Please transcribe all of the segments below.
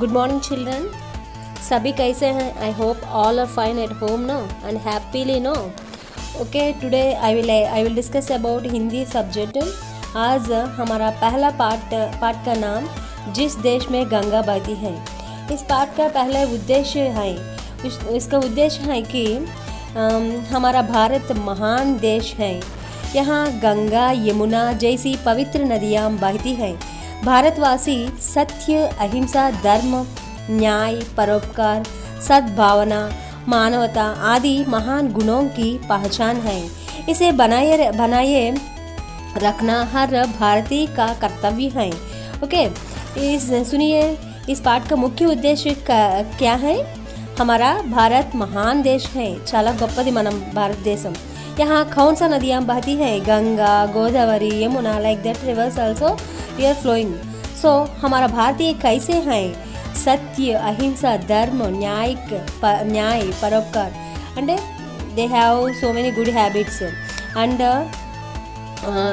Good morning, children. सभी कैसे हैं? I hope all are fine at home, no, and happily, no. Okay, today I will discuss about Hindi subject. आज हमारा पहला पाठ का नाम जिस देश में गंगा बहती है. इस पाठ का पहला उद्देश्य है, इसका उद्देश्य है कि हमारा भारत महान देश है. यहाँ गंगा यमुना जैसी पवित्र नदियाँ बहती हैं. भारतवासी सत्य, अहिंसा, धर्म, न्याय, परोपकार, सद्भावना, मानवता आदि महान गुणों की पहचान है. इसे बनाए रखना हर भारतीय का कर्तव्य है. ओके, सुनिए, इस पाठ का मुख्य उद्देश्य क्या है. हमारा भारत महान देश है. చాలా గొప్పది మనం భారతదేశం. यहाँ कौन सा नदियाँ बहती हैं? Ganga, Godavari, Yamuna, like that rivers also we are flowing. So हमारा भारतीय कैसे हैं? सत्य, अहिंसा, धर्म, न्याय, परोपकार, and they have so many good habits, and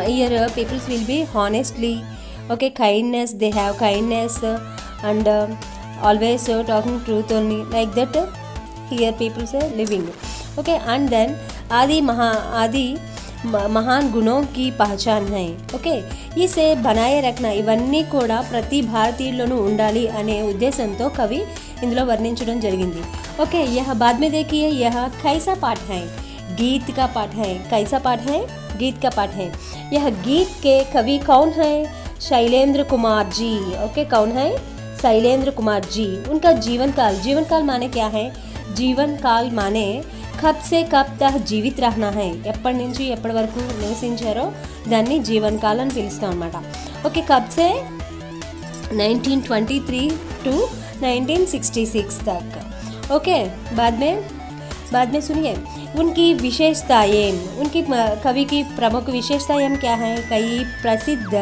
here peoples will be honestly, okay, kindness, they have kindness, and always talking truth only, like that here people say living. Okay, and then आदि महान गुणों की పహచాన్ है. Okay, ఇసే बनाए रखना ఇవన్నీ కూడా ప్రతి భారతీయుల్లోనూ ఉండాలి అనే ఉద్దేశంతో కవి ఇందులో వర్ణించడం జరిగింది. ఓకే, यह बाद में देखिए, यह कैसा पाठ है? गीत का पाठ है. कैसा पाठ है? गीत का पाठ है. यह गीत के कवि कौन है? शैलेंद्र कुमार जी. ओके, कौन है? शैलेंद्र कुमार जी. उनका जीवन काल माने क्या है? जीवन काल माने కబ్ సే కబ్ తక్ జీవిత్ రహనా హై, ఎప్పటి నుంచి ఎప్పటి వరకు నివసించారో దాన్ని జీవన్ కాల్ అని పిలుస్తాం అన్నమాట. ఓకే, కబ్ సే 1923 to 1966 तक. ओके, बाद में सुनिए उनकी विशेषताएं. उनकी कवि की प्रमुख विशेषताएं क्या हैं? कई प्रसिद्ध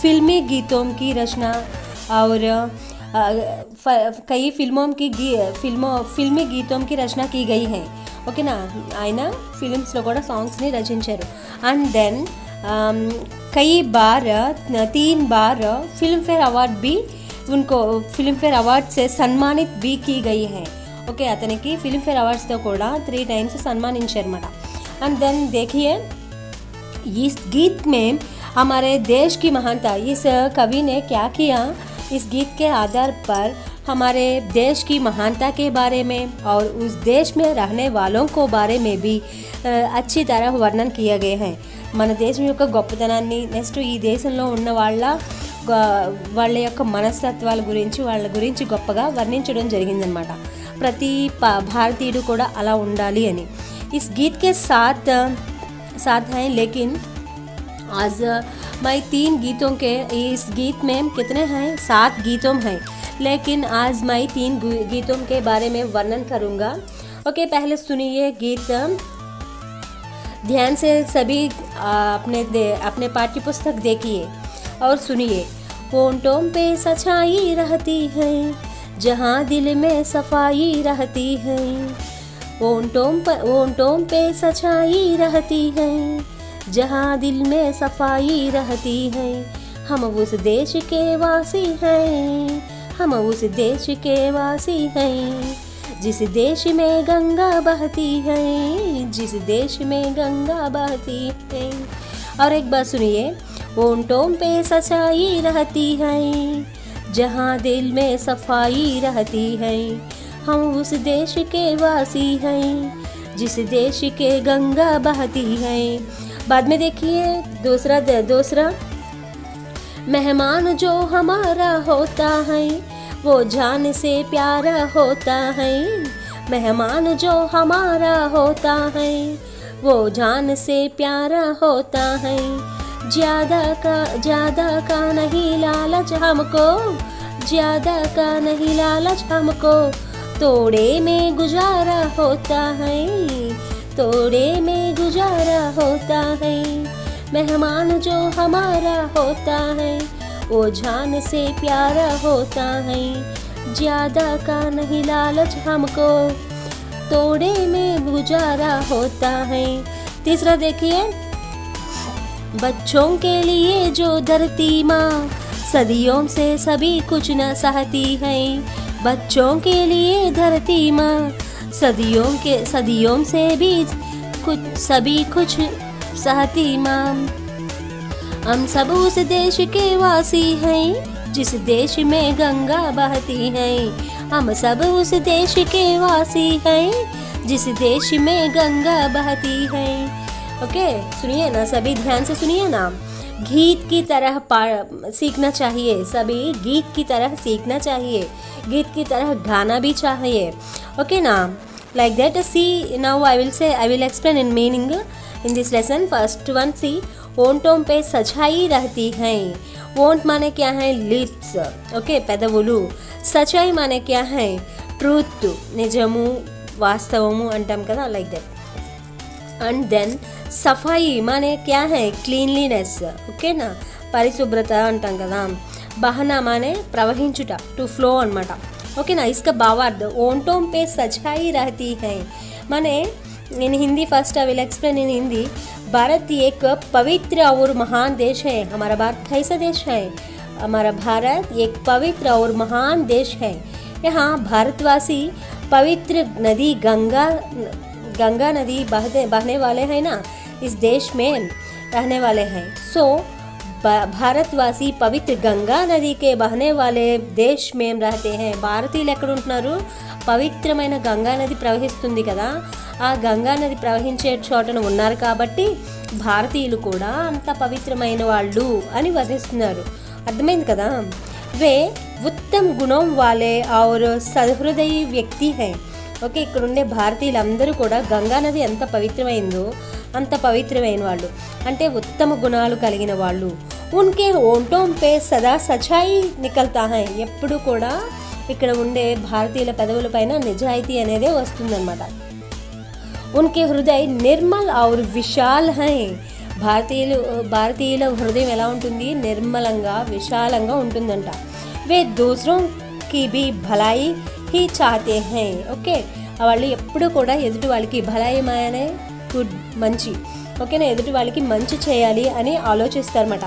फिल्मी गीतों की रचना और कई फिल्मी गीतों की रचना की गई है. ఓకేనా, ఆయన ఫిలిమ్స్లో కూడా సాంగ్స్ని రచించారు. అండ్ దెన్ कई बार 3 बार फिल्म फेयर अवार्ड भी उनको फिल्म फेयर अवार्ड से सम्मानित भी की गई है. ఓకే, అతనికి ఫిల్మ్ ఫేర్ అవార్డ్స్తో కూడా 3 times సన్మానించారన్నమాట. అండ్ దెన్ देखिए, इस गीत में हमारे देश की महानता, इस कवि ने क्या किया? इस गीत के आधार पर हमारे देश की महानता के बारे में और उस देश में रहने वालों को बारे में भी अच्छी तरह वर्णन किया गया है. మన దేశం యొక్క గొప్పతనాన్ని, నెక్స్ట్ ఈ దేశంలో ఉన్న వాళ్ళ యొక్క మనస్తత్వాల గురించి, వాళ్ళ గురించి గొప్పగా వర్ణించడం జరిగిందనమాట. ప్రతి భారతీయుడు కూడా అలా ఉండాలి అని. इस गीत के साथ हैं, लेकिन आज मैं 3 गीतों के, इस गीत में कितने हैं? 7 गीतों हैं, लेकिन आज मैं 3 गीतों के बारे में वर्णन करूँगा. ओके, पहले सुनिए गीत ध्यान से. सभी अपने पाठ्य पुस्तक देखिए और सुनिए. होंठों पे सच्चाई रहती है जहाँ दिल में सफाई रहती है. होंठों पे सच्चाई रहती है जहाँ दिल में सफाई रहती है. हम उस देश के वासी हैं, हम उस देश के वासी हैं जिस देश में गंगा बहती है, जिस देश में गंगा बहती है. और एक बार सुनिए. होंठों पे सच्चाई रहती है जहाँ दिल में सफाई रहती है. हम उस देश के वासी हैं जिस देश के गंगा बहती है. बाद में देखिए दूसरा मेहमान जो हमारा होता है वो जान से प्यारा होता है. मेहमान जो हमारा होता है वो जान से प्यारा होता है. ज़्यादा का नहीं लालच हमको, ज़्यादा का नहीं लालच हमको. तोड़े में गुजारा होता है, तोड़े में गुजारा होता है. मेहमान जो हमारा होता है वो जान से प्यारा होता है. ज़्यादा का नहीं लालच हमको, तोड़े में गुजारा होता है. तीसरा देखिए. बच्चों के लिए जो धरती माँ सदियों से सभी कुछ न सहती है, बच्चों के लिए धरती माँ। सदियों से भी सभी कुछ सहती माँ। हम सब उस देश के वासी हैं, जिस देश में गंगा बहती है। हम सब उस देश के वासी हैं, जिस देश में गंगा बहती है। ओके, सुनिए ना, सभी ध्यान से सुनिए ना। गीत की तरह सीखना चाहिए, सभी गीत की तरह सीखना चाहिए, गीत की तरह गाना भी चाहिए। ओके ना, like that. See, now I will explain in meaning in this lesson. First one, see, ओंठों पे सच्चाई रहती है। ओंठ माने क्या है? लिप्स। ओके, పెదవులు। సచాయి माने क्या है? ట్రూత్, నిజము, వాస్తవము అంటాం కదా, లైక్ దట్. అండ్ దెన్ సఫాయి మానే క్యా హై? క్లీన్లీనెస్. ఓకేనా, పరిశుభ్రత అంటాం కదా. బహనా మానే ప్రవహించుట, టు ఫ్లో అనమాట. ఓకేనా, इसका भावार्थ ओंठों पे सच्चाई रहती है माने in Hindi. First I will explain in Hindi. Bharat एक पवित्र और महान देश है. हमारा भारत कैसा देश है? हमारा भारत एक पवित्र और महान देश है. यहाँ भारतवासी पवित्र नदी गंगा नदी बहने वाले हैं ना, इस देश में रहने वाले हैं. सो భారత్వాసి పవిత్ర గంగా నదికే బహనే వాలే దేశ్ మేం రహతే హై. భారతీయులు ఎక్కడ ఉంటున్నారు? పవిత్రమైన గంగా నది ప్రవహిస్తుంది కదా, ఆ గంగా నది ప్రవహించే చోటన ఉన్నారు కాబట్టి భారతీయులు కూడా అంత పవిత్రమైన వాళ్ళు అని వర్ణిస్తున్నారు. అర్థమైంది కదా. వే ఉత్తమ్ గుణం వాలే ఔర్ సహృదయ వ్యక్తి హై. ఓకే, ఇక్కడ ఉండే భారతీయులందరూ కూడా గంగా నది ఎంత పవిత్రమైందో అంత పవిత్రమైన వాళ్ళు, అంటే ఉత్తమ గుణాలు కలిగిన వాళ్ళు. ఉన్కే ఓంటోं पे సదా సచాయి నికల్తా హై. ఎప్పుడు కూడా ఇక్కడ ఉండే భారతీయుల పెదవుల పైన నిజాయితీ అనేదే వస్తుందన్నమాట. ఉన్కే హృదయ నిర్మల్ ఔర్ విశాల్ హై. భారతీయుల హృదయం ఎలా ఉంటుంది? నిర్మలంగా, విశాలంగా ఉంటుందంట. వే దూసరోं की भी भलाई ही चाहते हैं. ఓకే, వాళ్ళు ఎప్పుడు కూడా ఎదుటి వాళ్ళకి భలాయి మానే గుడ్, మంచి. ఓకేనా, ఎదుటి వాళ్ళకి మంచి చేయాలి అని ఆలోచిస్తారన్నమాట.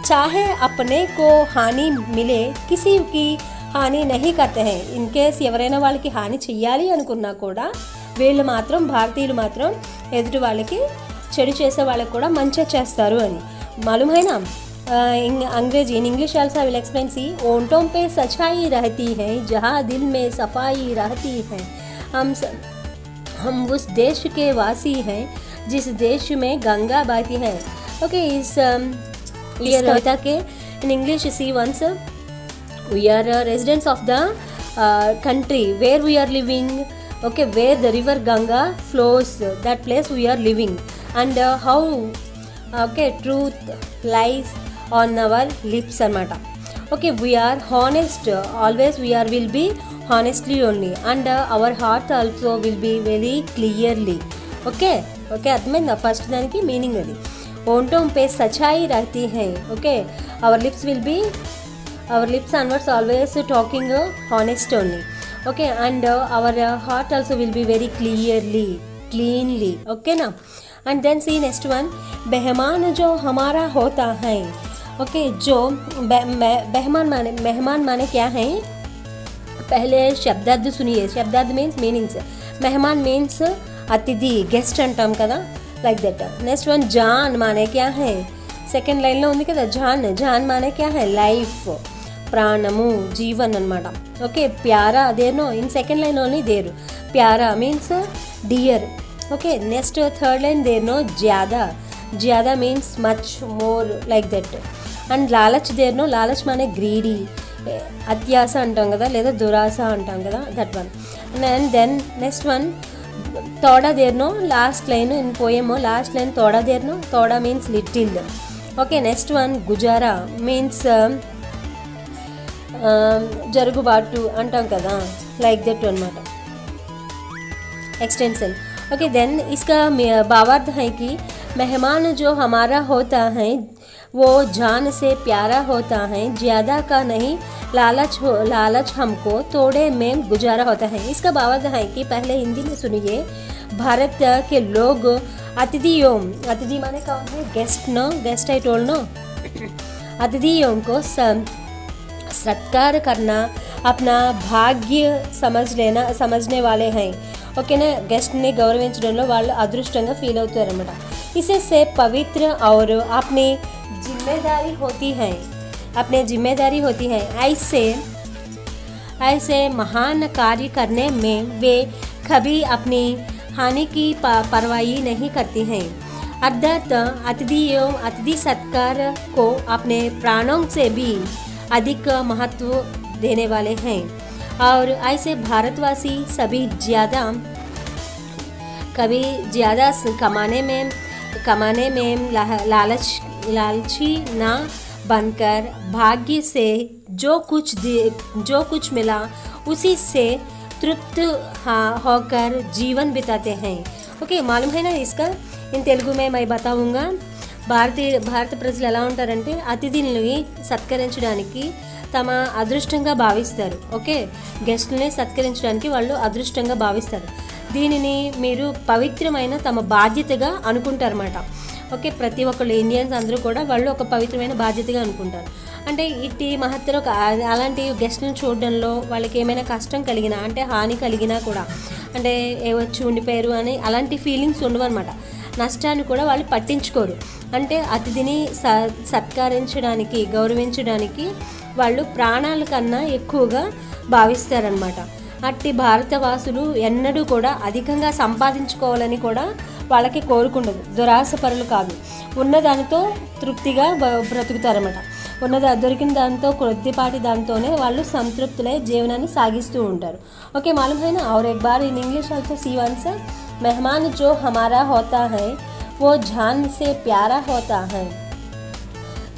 చాహే అప్నే కో హాని మిలే కిసీకి హాని నహీ కర్తే హై. ఇన్ కేస్ ఎవరైనా వాళ్ళకి హాని చెయ్యాలి అనుకున్నా కూడా వీళ్ళు మాత్రం, భారతీయులు మాత్రం ఎదుటి వాళ్ళకి చెడు చేసే వాళ్ళకి కూడా మంచి చేస్తారు అని. మాలూమ్ హై నా. अंग्रेजी in English also I will explain. See, ओंठों पे सच्चाई रहती है, जहाँ दिल में सफाई रहती है. हम उस देश के वासी हैं, जिस देश में गंगा बहती है. ओके, इस कविता के in English see once, we are residents of the country where we are living. Okay, where the river Ganga flows, that place we are living. And how, okay, truth lies on our lips అనమాట. Okay, we are honest always. will be honestly only, and our heart also will be very clearly. Okay, అర్థమైందా? First దానికి meaning అది. ఓంటోं पे सच्चाई रहती है. Okay, our lips and words always talking honest only. Okay, and our heart also will be very cleanly. Okay నా. and then see next one, मेहमान जो हमारा होता है. ओके, जो मेहमान माने क्या है? पहले शब्दार्थ सुनिए. शब्दार्थ मीन्स मीनिंग्स. मेहमान मीन्स अतिथि, गेस्ट अंटाम కదా, లైక్ దట్. నెక్స్ట్ వన్ జాన్ మానే క్యా హై? సెకండ్ లైన్లో ఉంది కదా, జాన్ మానే క్యా హై? లైఫ్, ప్రాణము, జీవన్ అనమాట. ఓకే, ప్యారా there no, in second line only there. ప్యారా means dear. Okay, next third line there no జ్యాదా means much, more, like that. And లాలచ్ దేర్నో, లాలచ్ మానే గ్రీడీ, అత్యాస అంటాం కదా, లేదా దురాస అంటాం కదా, that one. And then next one తోడా దేర్నో, లాస్ట్ లైన్ ఇన్ పోయమో లాస్ట్ లైన్ తోడా దేర్నో. తోడా means little. Okay, next one గుజారా మీన్స్ జరుగుబాటు అంటాం కదా, లైక్ దట్ అనమాట, एक्सटेंशन. ओके, देन इसका भावार्थ है कि मेहमान जो हमारा होता है वो जान से प्यारा होता है, ज़्यादा का नहीं, लालच हमको थोड़े में गुजारा होता है. इसका भावार्थ है कि पहले हिंदी में सुनिए. भारत के लोग अतिथि माने कौन है? Guest no, guest I told no. अतिथियों को सत्कार करना अपना भाग्य समझने वाले हैं ఓకేనా గెస్ట్ని గౌరవించడంలో వాళ్ళు అదృష్టంగా ఫీల్ అవుతారన్నమాట इससे पवित्र और अपनी जिम्मेदारी होती है ऐसे महान कार्य करने में वे कभी अपनी हानि की परवाही नहीं करती हैं अर्थात अतिथि सत्कार को अपने प्राणों से भी अधिक महत्व देने वाले हैं और ऐसे भारतवासी सभी ज़्यादा कमाने में लालची ना बनकर भाग्य से जो कुछ मिला उसी से तृप्त होकर जीवन बिताते हैं ओके मालूम है ना इसका इन तेलुगु में मैं बताऊंगा భారత ప్రజలు ఎలా ఉంటారంటే అతిథుల్ని సత్కరించడానికి తమ అదృష్టంగా భావిస్తారు ఓకే గెస్ట్ని సత్కరించడానికి వాళ్ళు అదృష్టంగా భావిస్తారు దీనిని మీరు పవిత్రమైన తమ బాధ్యతగా అనుకుంటారన్నమాట ఓకే ప్రతి ఒక్కళ్ళు ఇండియన్స్ అందరూ కూడా వాళ్ళు ఒక పవిత్రమైన బాధ్యతగా అనుకుంటారు అంటే ఇట్టి మహత్తర అలాంటి గెస్ట్ని చూడడంలో వాళ్ళకి ఏమైనా కష్టం కలిగినా అంటే హాని కలిగినా కూడా అంటే వచ్చి ఉండిపోయారు అని అలాంటి ఫీలింగ్స్ ఉండవన్నమాట నష్టాన్ని కూడా వాళ్ళు పట్టించుకోరు అంటే అతిథిని సత్కరించడానికి గౌరవించడానికి వాళ్ళు ప్రాణాల కన్నా ఎక్కువగా భావిస్తారనమాట అట్టి భారతవాసులు ఎన్నడూ కూడా అధికంగా సంపాదించుకోవాలని కూడా వాళ్ళకి కోరుకుండదు దురాశపరులు కాదు ఉన్నదానితో తృప్తిగా బ్రతుకుతారన్నమాట దొరికిన దాంతో కొద్దిపాటి దాంతోనే వాళ్ళు సంతృప్తులై జీవనాన్ని సాగిస్తూ ఉంటారు ఓకే मालूम है ना और एक बार in English also see once मेहमान जो हमारा होता है वो जान से प्यारा होता है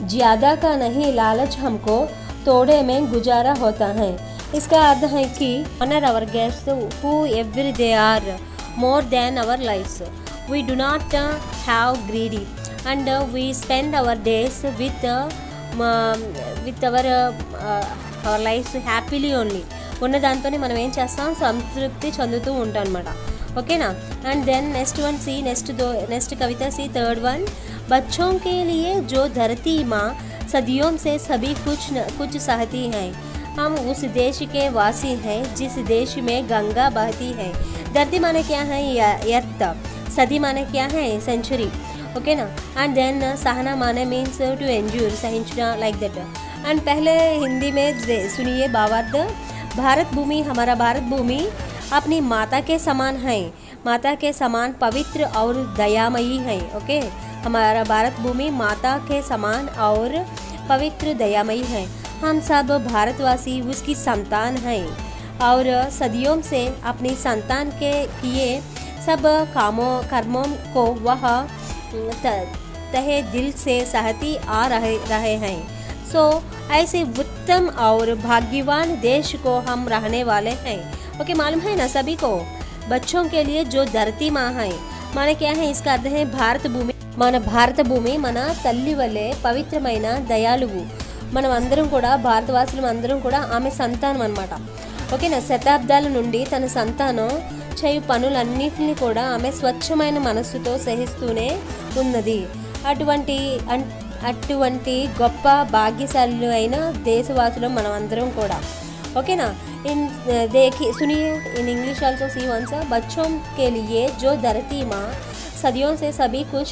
ज़्यादा का नहीं लालच हमको तोड़े में गुजारा होता है इसका अर्थ है कि honour our guest who every they are more than our lifes we do not have greedy and we spend our days with our lives happily only ఉన్న దాంతోనే మనం ఏం చేస్తాం సంతృప్తి చెందుతూ ఉంటాం అన్నమాట ఓకేనా and then next one see next कविता सी थर्ड वन बच्चों के लिए जो धरती माँ सदियों से सभी कुछ सहती है हम उस देश के वासी हैं जिस देश में गंगा बहती है धरती माने क्या है अर्थ सदी माने क्या है सेंचुरी ओके ना एंड देन सहना माने मीन्स टू एंड्योर सहिंचना लाइक दैट एंड पहले हिंदी में सुनिए भावार्थ भारत भूमि हमारा भारत भूमि अपनी माता के समान है माता के समान पवित्र और दयामयी है ओके हमारा भारत भूमि माता के समान और पवित्र दयामयी है हम सब भारतवासी उसकी संतान हैं और सदियों से अपनी संतान के किए सब कर्मों को वह तहे दिल से सहती आ रहे हैं सो ऐसे उत्तम और भाग्यवान देश को हम रहने वाले हैं ओके मालूम है ना सभी को बच्चों के लिए जो धरती माँ है माने क्या है इसका अर्थ है भारत भूमि మన భారత భూమి మన తల్లి వలె పవిత్రమైన దయాళువు మనం అందరం కూడా భారతవాసులం అందరం కూడా ఆమె సంతానం అన్నమాట ఓకేనా శతాబ్దాల నుండి తన సంతానం చేయు పనులన్నిటిని కూడా ఆమె స్వచ్ఛమైన మనస్సుతో సహిస్తూనే ఉన్నది అటువంటి గొప్ప భాగ్యశాలులు అయిన దేశవాసులం మనం అందరం కూడా ओके ना इन सुनिए in English also see once बच्चों के लिए जो धरती माँ सदियों से सभी कुछ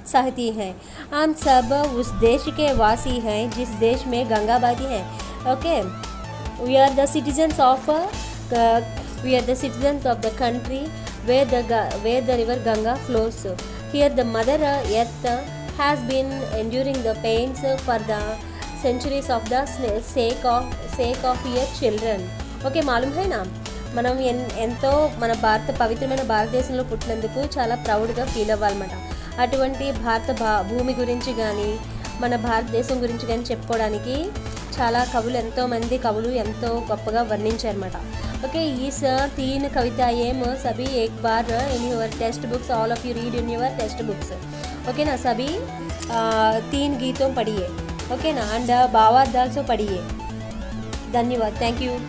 सहती है हम सब उस देश के वासी हैं जिस देश में गंगा बहती है okay we are the citizens of the country where the river Ganga flows here the mother earth has been enduring the pains for the centuries of the sake of your children okay మాలూమ్ హై నా మనం ఎంతో మన పవిత్రమైన భారతదేశంలో పుట్టినందుకు చాలా ప్రౌడ్గా ఫీల్ అవ్వాలన్నమాట అటువంటి భూమి గురించి కానీ మన భారతదేశం గురించి కానీ చెప్పుకోవడానికి చాలా ఎంతోమంది కవులు ఎంతో గొప్పగా వర్ణించారన్నమాట ओके इस 3 कविताएं सभी एक बार in your text books all of you read in your text books okay ना सभी 3 गीतों पढ़िए ओके ना एंड भावार्थ आल्सो पढ़िए धन्यवाद थैंक यू